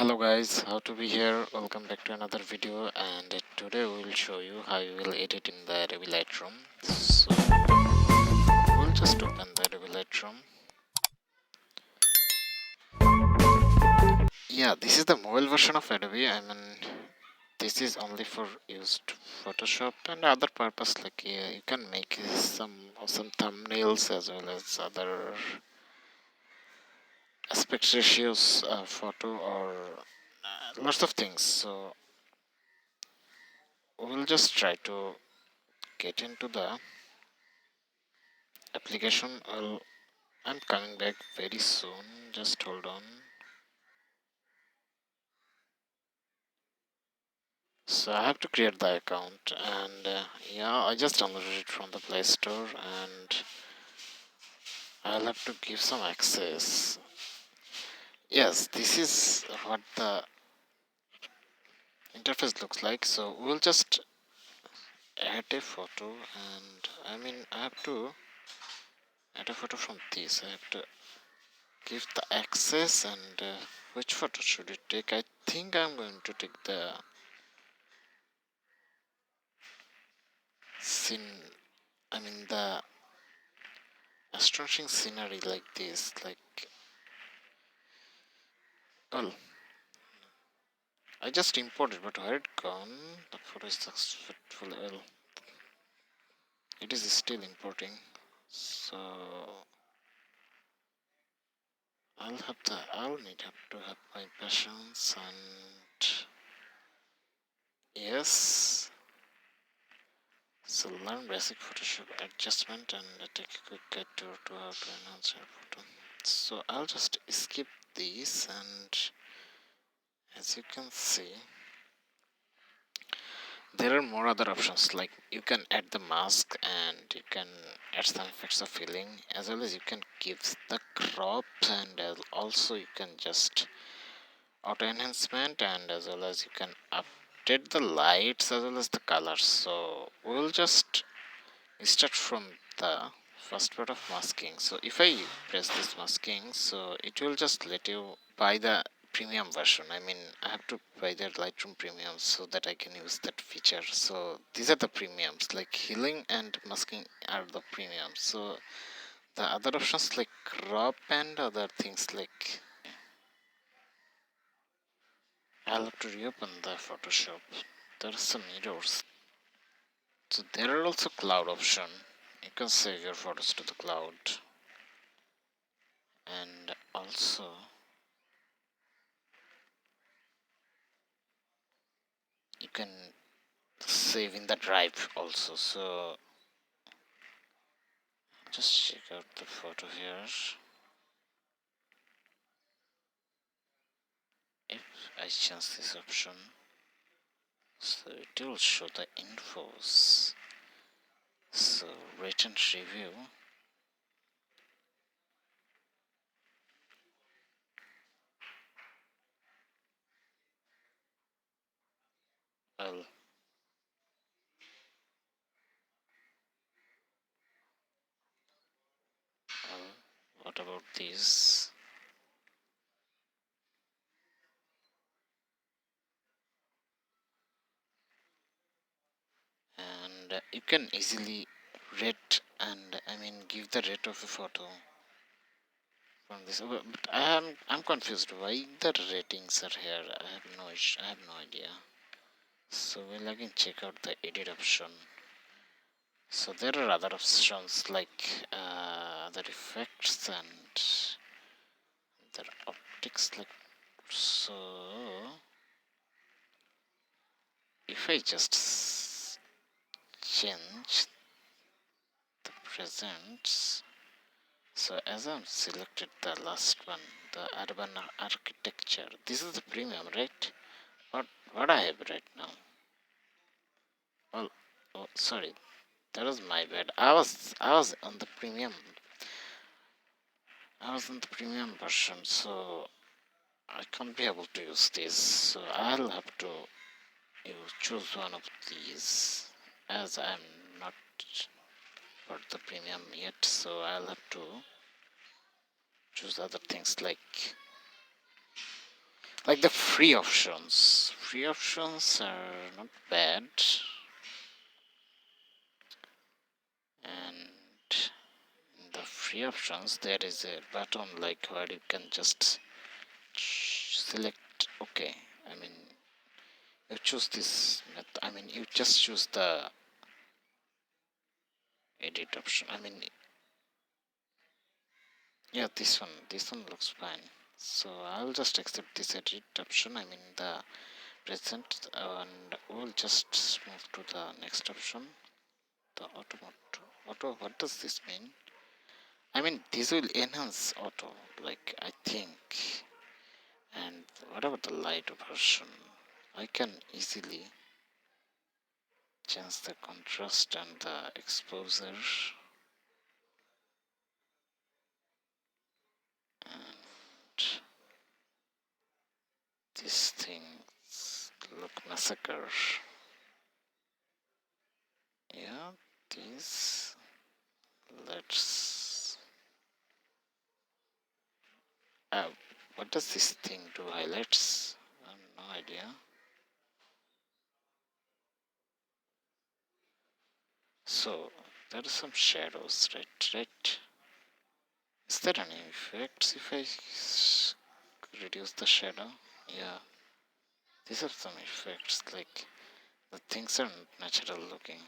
Hello guys, how to be here. Welcome back to another video, and today we will show you how you will edit in the Adobe Lightroom. So we'll just open the Adobe Lightroom. Yeah, this is the mobile version of Adobe. I mean, this is only for used Photoshop and other purpose, like you can make some awesome thumbnails as well as other aspect ratios, photo, or lots of things. So we'll just try to get into the application. I'm coming back very soon, just hold on. So I have to create the account, and yeah, I just downloaded it from the Play Store, and I'll have to give some access. Yes, this is what the interface looks like. So we'll just add a photo, and I have to add a photo from this. I have to give the access, and which photo should it take? I think I'm going to take the scene, the astonishing scenery like this. Well, I just imported, but where it gone? The photo is successful. Well, it is still importing. So I'll need to have my patience, and yes. So learn basic Photoshop adjustment and take a quick guide to how to enhance your photo. So I'll just skip these, and as you can see, there are more other options, like you can add the mask, and you can add some effects of filling, as well as you can give the crop, and also you can just auto enhancement, and as well as you can update the lights as well as the colors. So we'll just start from the first part of masking. So if I press this masking, so it will just let you buy the premium version. I have to buy the Lightroom premium so that I can use that feature. So these are the premiums, like healing and masking are the premiums. So the other options like crop and other things, like I'll have to reopen the Photoshop. There are some errors. So there are also cloud option. You can save your photos to the cloud, and also you can save in the drive also. So just check out the photo here. If I change this option, so it will show the infos. So written review, well, well, what about this? And you can easily rate, and give the rate of a photo from this. But I'm confused why the ratings are here. I have no idea. So we'll again check out the edit option. So there are other options like other effects and their optics, like so. If I just change the presents, so as I'm selected the last one, the urban architecture, this is the premium, right? What I have right now? Well, oh, sorry, that was my bad. I was on the premium. I was on the premium version, so I can't be able to use this. So I'll have to choose one of these, as I'm not for the premium yet. So I'll have to choose other things like Like the free options. Free options are not bad. And in the free options there is a button like where you can just select okay. I mean you choose this I mean you just choose the edit option. I mean yeah, this one looks fine. So I'll just accept this edit option. I mean the present, and we'll just move to the next option, the auto. What does this mean? I mean this will enhance auto, like I think. And what about the light version? I can easily change the contrast and the exposure, and these things look massacre. Yeah, this, let's uh, what does this thing do? Highlights? I have no idea. So there are some shadows, right? Is there any effects if I reduce the shadow? Yeah, these are some effects, like the things are not natural looking.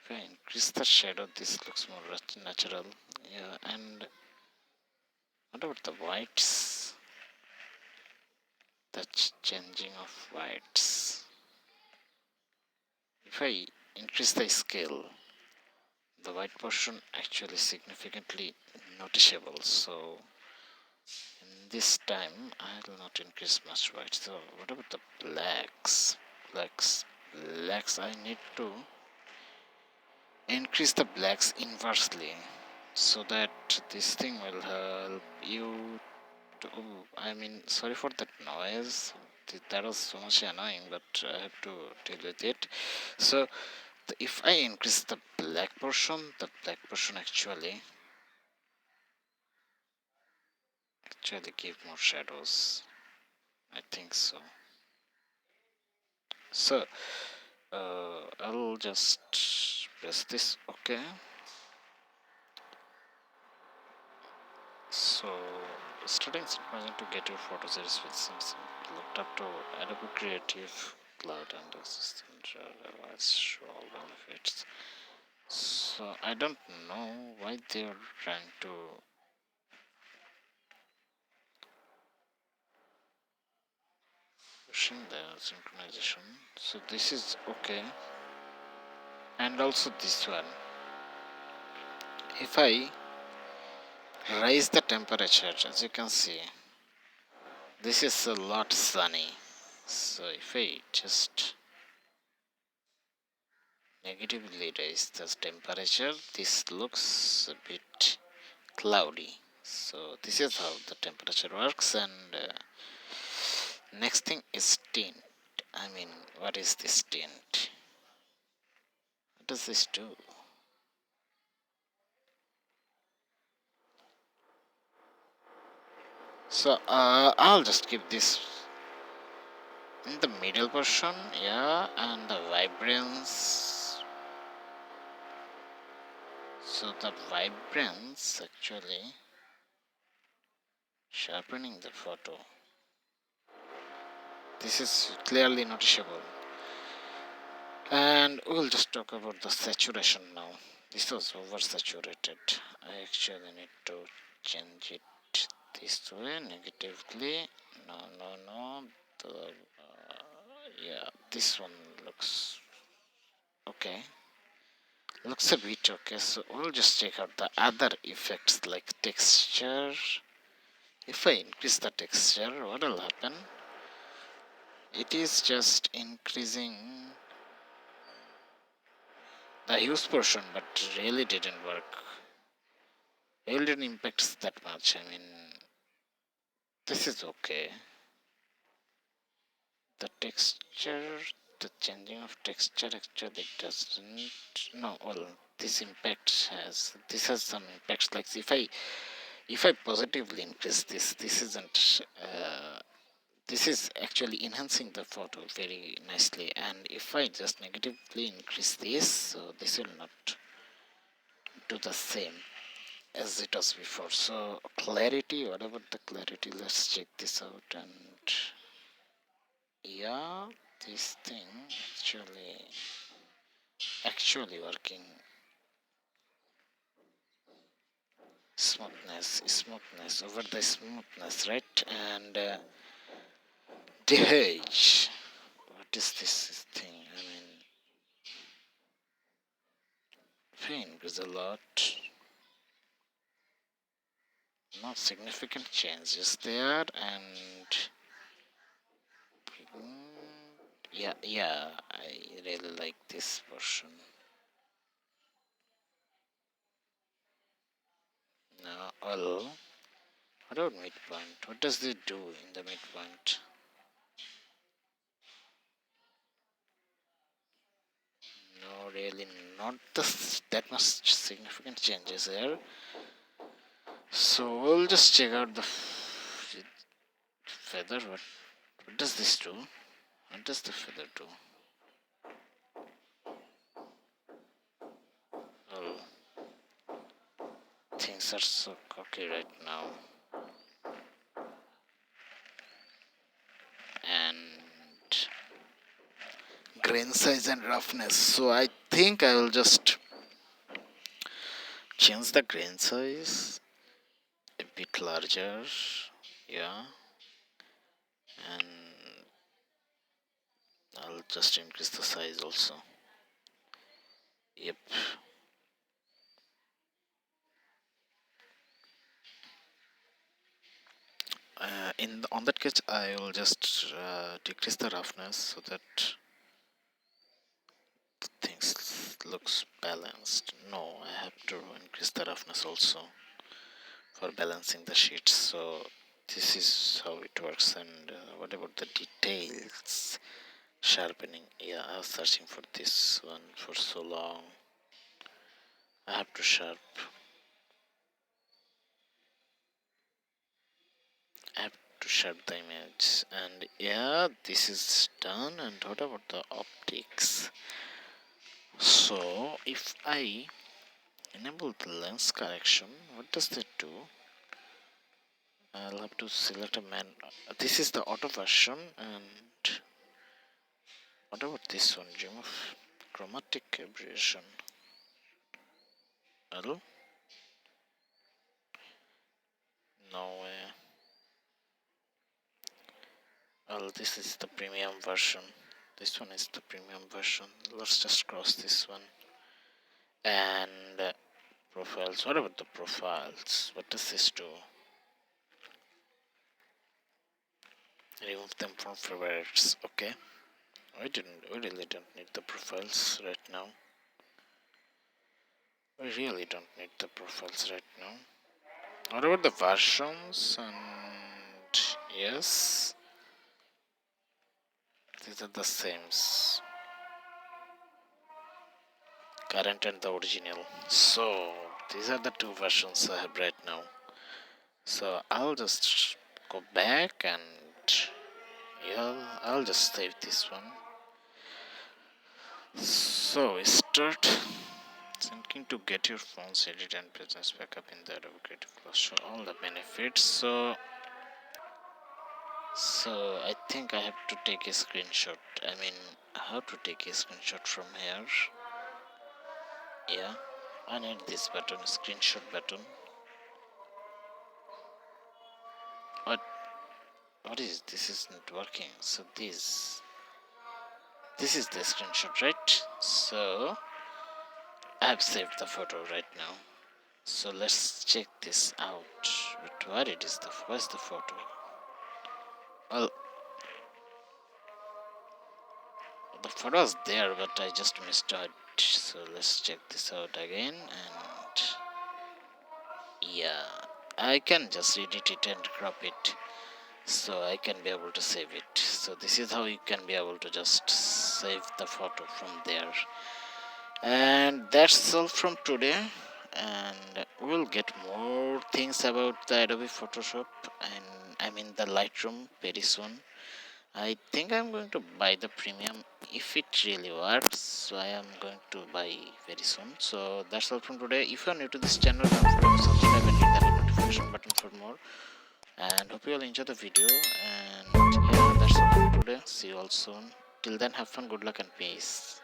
If I increase the shadow, this looks more natural. Yeah, and what about the whites? The changing of whites. If I increase the scale, the white portion actually significantly noticeable. So in this time, I will not increase much white. So what about the blacks? Blacks. I need to increase the blacks inversely, so that this thing will help you to. I mean, sorry for that noise. That was so much annoying, but I have to deal with it. So if I increase the black portion, the black portion actually give more shadows. I think so. So I'll just press this OK. So starting synchronizing to get your photo series with some looked up to Adobe Creative Cloud and Assistant show all benefits. So I don't know why they're trying to pushing the synchronization. So this is okay, and also this one. If I raise the temperature, as you can see, this is a lot sunny. So if I just negatively raise the temperature, this looks a bit cloudy. So this is how the temperature works. And next thing is tint. I mean, what is this tint? What does this do? So I'll just keep this in the middle portion, yeah, and the vibrance. So the vibrance actually sharpening the photo. This is clearly noticeable. And we'll just talk about the saturation now. This was oversaturated. I actually need to change it this way negatively. No. Yeah, this one looks okay. Looks a bit okay. So we'll just check out the other effects like texture. If I increase the texture, what will happen? It is just increasing the huge portion, but really didn't work. Really didn't impact that much. I mean, this is okay. The texture, the changing of texture actually doesn't. No, well, this has some impacts. Like if I positively increase this isn't this is actually enhancing the photo very nicely. And if I just negatively increase this, so this will not do the same as it was before. So clarity, what about the clarity? Let's check this out. And yeah, this thing actually working. Smoothness over the smoothness, right? And DH, what is this thing? I mean, pain is a lot. Not significant changes there. And yeah, I really like this version. Now, well, what about midpoint? What does it do in the midpoint? No, really, not that much significant changes there. So we'll just check out the feather. What does this do? What does the feather do? Well, things are so cocky right now. And grain size and roughness. So I think I will just change the grain size a bit larger. Yeah. And I'll just increase the size also. Yep. On that case, I will just decrease the roughness so that things looks balanced. No, I have to increase the roughness also for balancing the sheets. So this is how it works. And what about the details? Sharpening. Yeah, I was searching for this one for so long. I have to sharp. I have to sharp the image. And yeah, this is done. And what about the optics? So if I enable the lens correction, what does that do? I'll have to select a this is the auto version. And what about this one? Remove chromatic aberration. Hello? No way. Well, this is the premium version. This one is the premium version. Let's just cross this one. And profiles. What about the profiles? What does this do? Remove them from favorites. Okay. We really don't need the profiles right now. We really don't need the profiles right now. What about the versions? And yes, these are the same. Current and the original. So these are the two versions I have right now. So I'll just go back and yeah, I'll just save this one. So start thinking to get your phone's edit and business backup in the Adobe Creative Cloud. Show all the benefits. So I think I have to take a screenshot. I mean, how to take a screenshot from here? Yeah, I need this button, screenshot button. What is this? Isn't working. So this is the screenshot, right? So I have saved the photo right now. So let's check this out. But where it is where's the photo? Well, the photo is there, but I just missed it. So let's check this out again. And yeah, I can just edit it and crop it, so I can be able to save it. So this is how you can be able to just save the photo from there. And that's all from today, and we'll get more things about the Adobe Photoshop, and mean the Lightroom very soon. I think I'm going to buy the premium if it really works. So I am going to buy very soon. So that's all from today. If you are new to this channel, don't forget to subscribe and hit the notification button for more. And hope you all enjoy the video. And yeah, that's all from today. See you all soon. Till then, have fun, good luck, and peace.